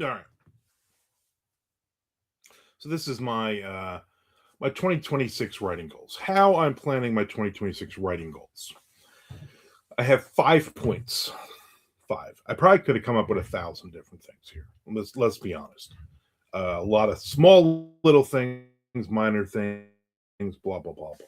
All right. So this is my 2026 writing goals. How I'm planning my 2026 writing goals. I have 5 points. Five. I probably could have come up with 1,000 different things here. Let's be honest. A lot of small little things, minor things, blah blah blah blah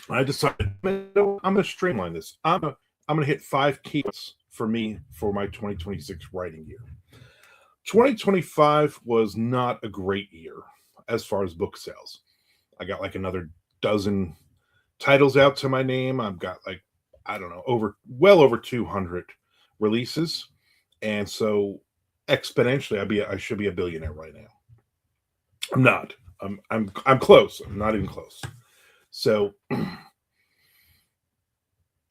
blah. I decided I'm gonna streamline this. I'm gonna hit 5 key points for me for my 2026 writing year. 2025 was not a great year as far as book sales. I got like another dozen titles out to my name. I've got like, I don't know, over 200 releases. And so exponentially I should be a billionaire right now. I'm not. I'm close. I'm not even close. So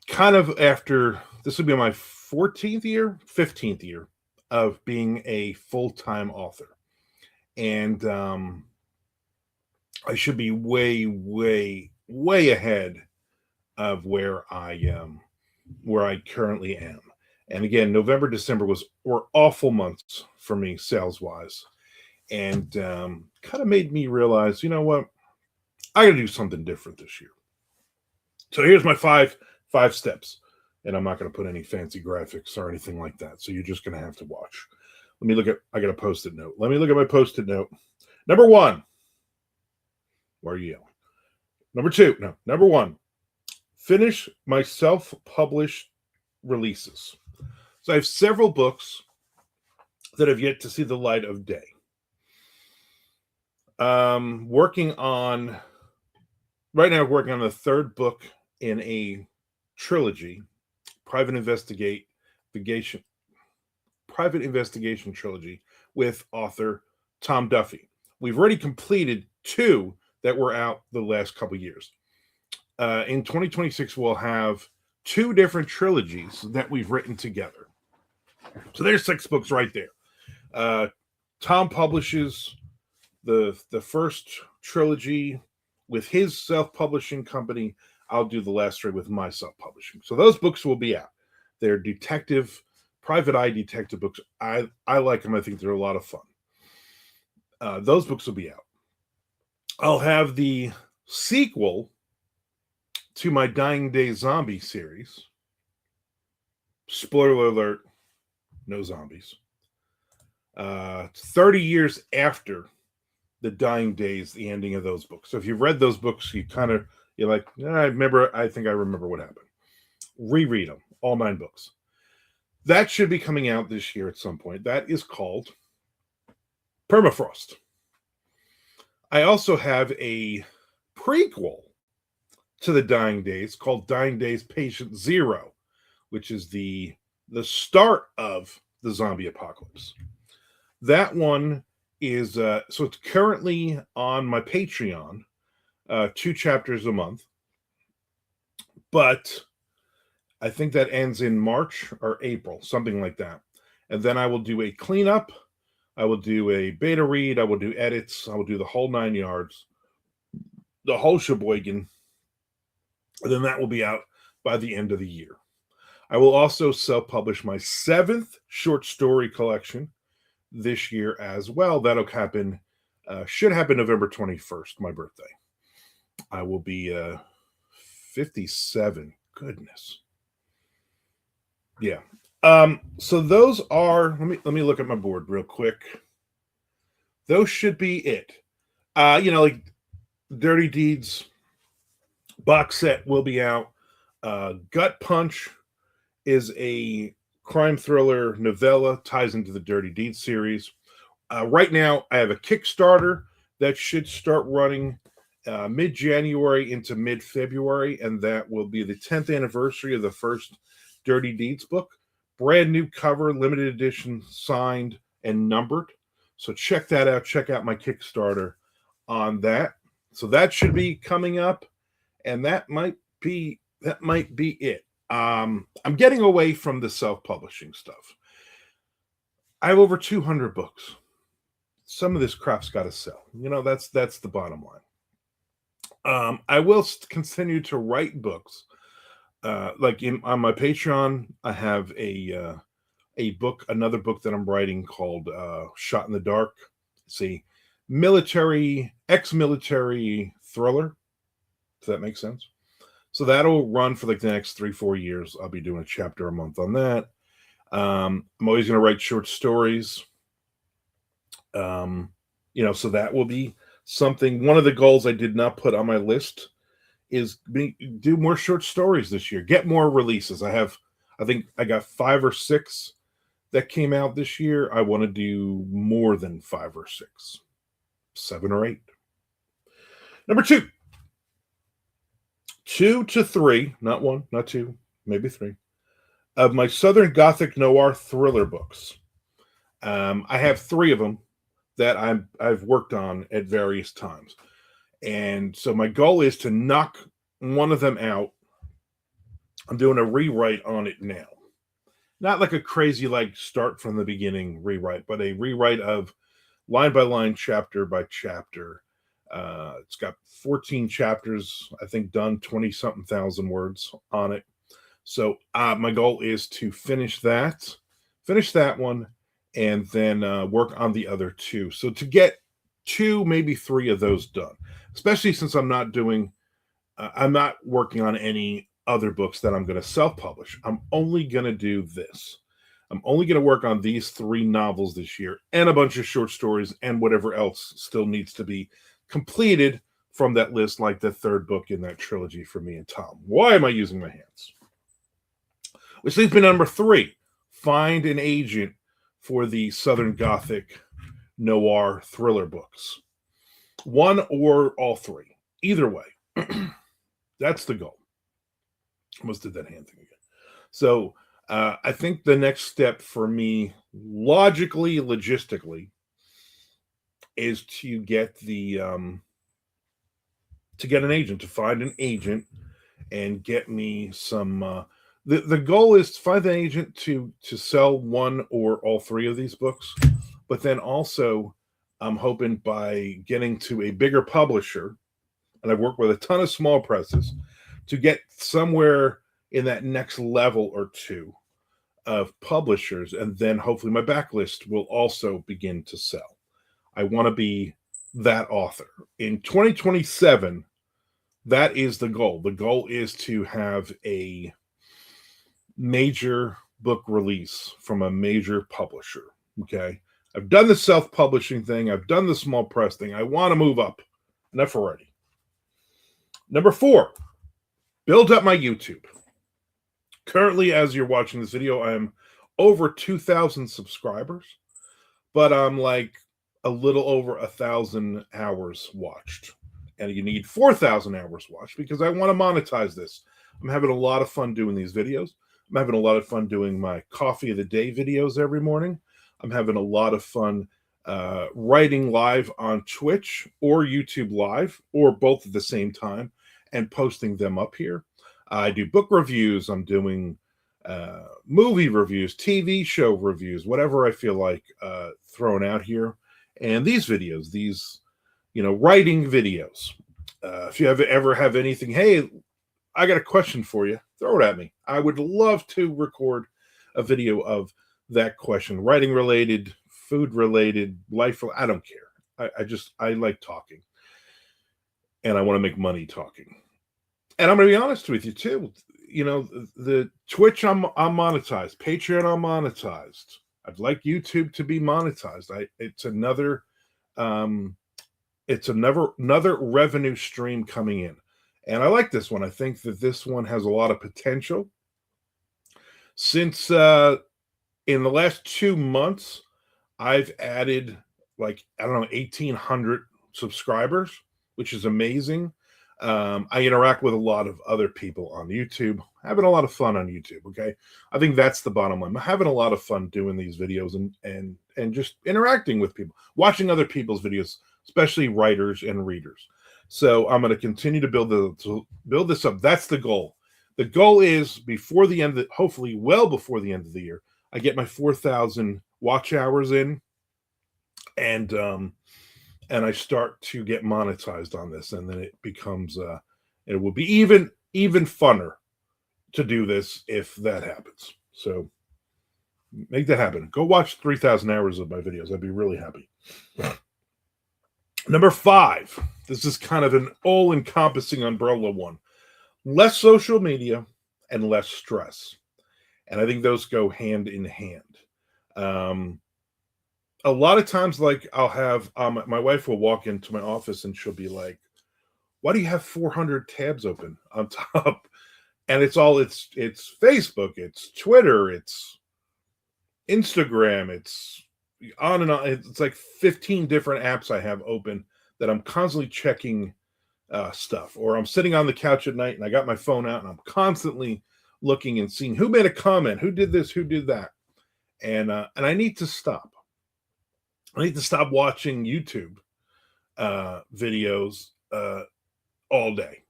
kind of after this would be my 14th year, 15th year of being a full-time author. And I should be way, way, way ahead of where I currently am. And again, November, December were awful months for me sales wise, and kind of made me realize, you know what, I got to do something different this year. So here's my five steps, and I'm not going to put any fancy graphics or anything like that. So you're just going to have to watch. Let me look at. I got a post-it note. Let me look at my post-it note. Number one. Where are you yelling? Number two. No. Number one. Finish my self-published releases. So I have several books that have yet to see the light of day. Working on right now, working on the third book in a trilogy, private investigation trilogy with author Tom Duffy. We've already completed two that were out the last couple years. In 2026, we'll have two different trilogies that we've written together. So there's 6 books right there. Tom publishes the first trilogy with his self-publishing company. I'll do the last 3 with my self-publishing. So those books will be out. They're private eye detective books. I like them. I think they're a lot of fun. Those books will be out. I'll have the sequel to my Dying Day zombie series. Spoiler alert, no zombies. 30 years after the Dying Days, the ending of those books. So if you've read those books, you're like, I think I remember what happened. Reread them, all 9 books. That should be coming out this year at some point. That is called Permafrost. I also have a prequel to the Dying Days called Dying Days Patient Zero, which is the start of the zombie apocalypse. That one is so it's currently on my Patreon, 2 chapters a month, but I think that ends in March or April, something like that. And then I will do a cleanup. I will do a beta read. I will do edits. I will do the whole 9 yards, the whole sheboygan. And then that will be out by the end of the year. I will also self-publish my 7th short story collection this year as well. That'll happen, should happen November 21st, my birthday. I will be 57. Goodness. Yeah. So those are, let me look at my board real quick. Those should be it. Like Dirty Deeds box set will be out. Gut Punch is a crime thriller novella, ties into the Dirty Deeds series. Right now, I have a Kickstarter that should start running mid-January into mid-February, and that will be the 10th anniversary of the first Dirty Deeds book. Brand new cover, limited edition, signed and numbered. So check that out. Check out my Kickstarter on that. So that should be coming up, and that might be it. I'm getting away from the self-publishing stuff. I have over 200 books. Some of this crap's got to sell. That's the bottom line. I will continue to write books. on my Patreon, I have a book, another book that I'm writing called Shot in the Dark. It's a ex-military thriller. Does that make sense? So that'll run for like the next 3-4 years. I'll be doing a chapter a month on that. I'm always going to write short stories. So that will be something. One of the goals I did not put on my list is do more short stories this year. Get more releases. I think I got 5 or 6 that came out this year. I want to do more than 5 or 6, 7 or 8. Number 2. 2 to 3, not 1, not 2, maybe 3, of my Southern Gothic noir thriller books. I have 3 of them that I've worked on at various times. And so my goal is to knock one of them out. I'm doing a rewrite on it now. Not like a crazy, like, start from the beginning rewrite, but a rewrite of line by line, chapter by chapter. It's got 14 chapters, I think, done, 20-something thousand words on it. So my goal is to finish that one, and then work on the other 2. So to get 2, maybe 3 of those done, especially since I'm not working on any other books that I'm going to self-publish. I'm only going to do this. I'm only going to work on these 3 novels this year and a bunch of short stories and whatever else still needs to be completed from that list, like the 3rd book in that trilogy for me and Tom. Why am I using my hands? Which leads me to number 3. Find an agent for the Southern Gothic noir thriller books. 1 or all 3. Either way. That's the goal. Almost did that hand thing again. So I think the next step for me, logistically, is to get an agent, to find an agent and get me some. The goal is to find an agent to sell 1 or all 3 of these books, but then also I'm hoping by getting to a bigger publisher, and I've worked with a ton of small presses, to get somewhere in that next level or 2 of publishers, and then hopefully my backlist will also begin to sell. I want to be that author. In 2027, that is the goal. The goal is to have a major book release from a major publisher. Okay. I've done the self-publishing thing. I've done the small press thing. I want to move up. Enough already. Number 4, build up my YouTube. Currently, as you're watching this video, I am over 2,000 subscribers, but I'm like a little over 1,000 hours watched. And you need 4,000 hours watched because I want to monetize this. I'm having a lot of fun doing these videos. I'm having a lot of fun doing my coffee of the day videos every morning. I'm having a lot of fun writing live on Twitch or YouTube Live, or both at the same time, and posting them up here. I do book reviews. I'm doing movie reviews, TV show reviews, whatever I feel like throwing out here. And these videos, writing videos. If you ever have anything, hey, I got a question for you, throw it at me. I would love to record a video of that question, writing related, food related, life. I don't care. I like talking, and I want to make money talking. And I'm going to be honest with you too. The Twitch, I'm monetized. Patreon, I'm monetized. I'd like YouTube to be monetized. It's another revenue stream coming in. And I like this one. I think that this one has a lot of potential. Since in the last 2 months, I've added 1,800 subscribers, which is amazing. I interact with a lot of other people on YouTube, having a lot of fun on YouTube. Okay. I think that's the bottom line. I'm having a lot of fun doing these videos and just interacting with people, watching other people's videos, especially writers and readers. So I'm going to continue to build this up. That's the goal. The goal is before the end, hopefully well before the end of the year, I get my 4,000 watch hours in, and I start to get monetized on this, and then it becomes it will be even funner to do this if that happens. So make that happen. Go watch 3,000 hours of my videos. I'd be really happy. Number 5. This is kind of an all-encompassing umbrella one. Less social media and less stress. And I think those go hand in hand. A lot of times, like, I'll have my wife will walk into my office and she'll be like, why do you have 400 tabs open on top? And it's Facebook, it's Twitter, it's Instagram, it's on and on. It's like 15 different apps I have open that I'm constantly checking stuff. Or I'm sitting on the couch at night and I got my phone out and I'm constantly looking and seeing who made a comment, who did this, who did that. And I need to stop. I need to stop watching YouTube videos all day.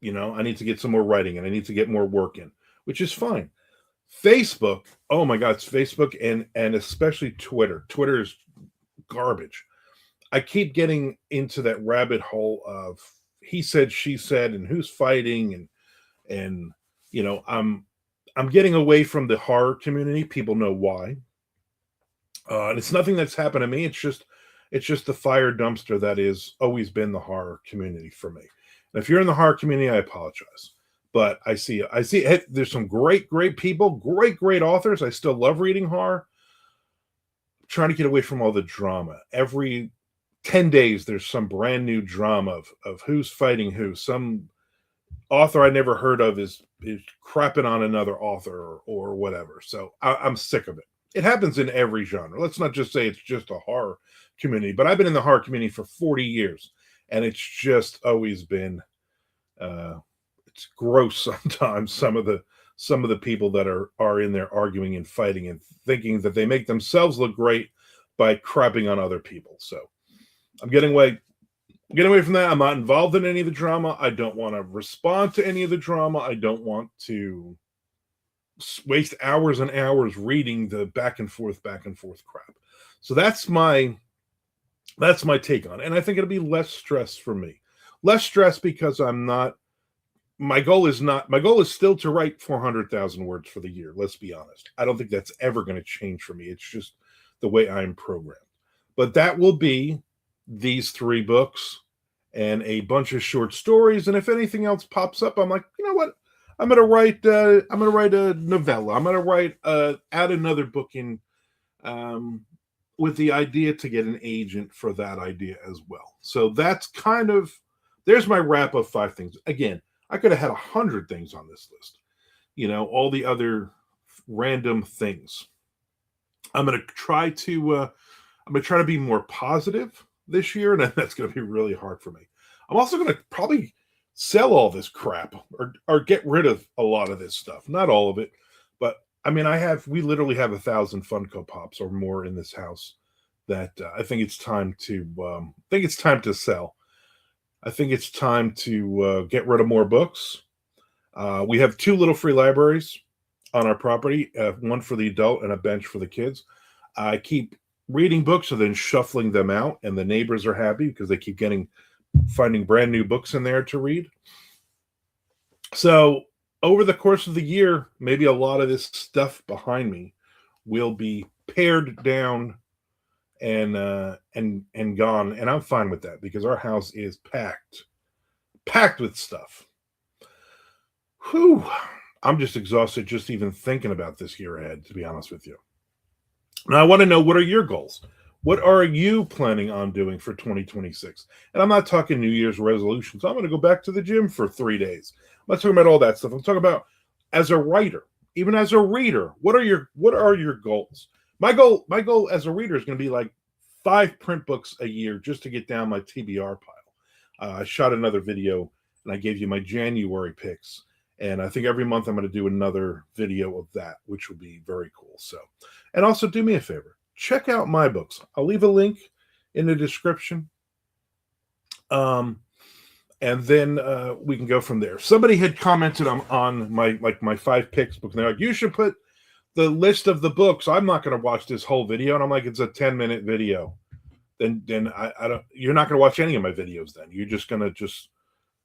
You know, I need to get some more writing and I need to get more work in, which is fine. Facebook, oh my God, it's Facebook and especially Twitter. Twitter is garbage. I keep getting into that rabbit hole of he said, she said, and who's fighting, and you know, I'm getting away from the horror community. People know why. And it's nothing that's happened to me. It's just the fire dumpster that is always been the horror community for me. And if you're in the horror community, I apologize. But I see there's some great people, great authors. I still love reading horror. I'm trying to get away from all the drama. Every 10 days, there's some brand new drama of who's fighting who. Some author I never heard of is crapping on another author or whatever. So I'm sick of it. It happens in every genre. Let's not just say it's just a horror community, but I've been in the horror community for 40 years, and it's just always been it's gross sometimes. Some of the people that are in there arguing and fighting and thinking that they make themselves look great by crapping on other people. So I'm getting away from that. I'm not involved in any of the drama. I don't want to respond to any of the drama. I don't want to waste hours and hours reading the back and forth crap. So that's my take on it. And I think it'll be less stress for me. Less stress because my goal is still to write 400,000 words for the year. Let's be honest. I don't think that's ever going to change for me. It's just the way I'm programmed. But that will be these 3 books and a bunch of short stories. And if anything else pops up, I'm like, you know what? I'm gonna write a novella. I'm gonna add another book in, with the idea to get an agent for that idea as well. So that's there's my wrap of 5 things. Again, I could have had 100 things on this list. You know, all the other random things. I'm gonna try to be more positive this year, and that's gonna be really hard for me. I'm also gonna probably sell all this crap or get rid of a lot of this stuff. Not all of it, but I mean, we literally have 1,000 Funko Pops or more in this house that I think it's time to sell. I think it's time to get rid of more books. We have 2 little free libraries on our property, one for the adult and a bench for the kids. I keep reading books and then shuffling them out, and the neighbors are happy because they keep finding brand new books in there to read. So over the course of the year, maybe a lot of this stuff behind me will be pared down and gone, and I'm fine with that because our house is packed with stuff. Whew. I'm just exhausted just even thinking about this year ahead, to be honest with you. Now I want to know, what are your goals? What are you planning on doing for 2026? And I'm not talking New Year's resolutions. I'm going to go back to the gym for 3 days. I'm not talking about all that stuff. I'm talking about as a writer, even as a reader. What are your goals? My goal as a reader is going to be like 5 print books a year just to get down my TBR pile. I shot another video and I gave you my January picks. And I think every month I'm going to do another video of that, which will be very cool. So, and also do me a favor. Check out my books. I'll leave a link in the description. And then we can go from there. Somebody had commented on my 5 picks book. And they're like, you should put the list of the books. I'm not going to watch this whole video. And I'm like, it's a 10-minute video. Then I don't, you're not going to watch any of my videos then. You're just going to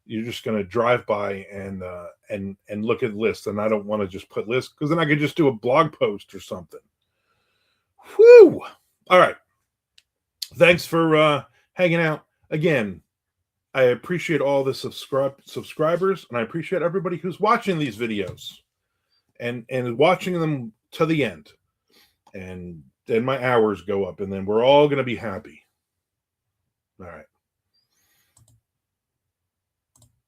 You're just going to drive by and look at lists, and I don't want to just put lists because then I could just do a blog post or something. Whew! All right. Thanks for hanging out again. I appreciate all the subscribers, and I appreciate everybody who's watching these videos and watching them to the end. And then my hours go up, and then we're all going to be happy. All right.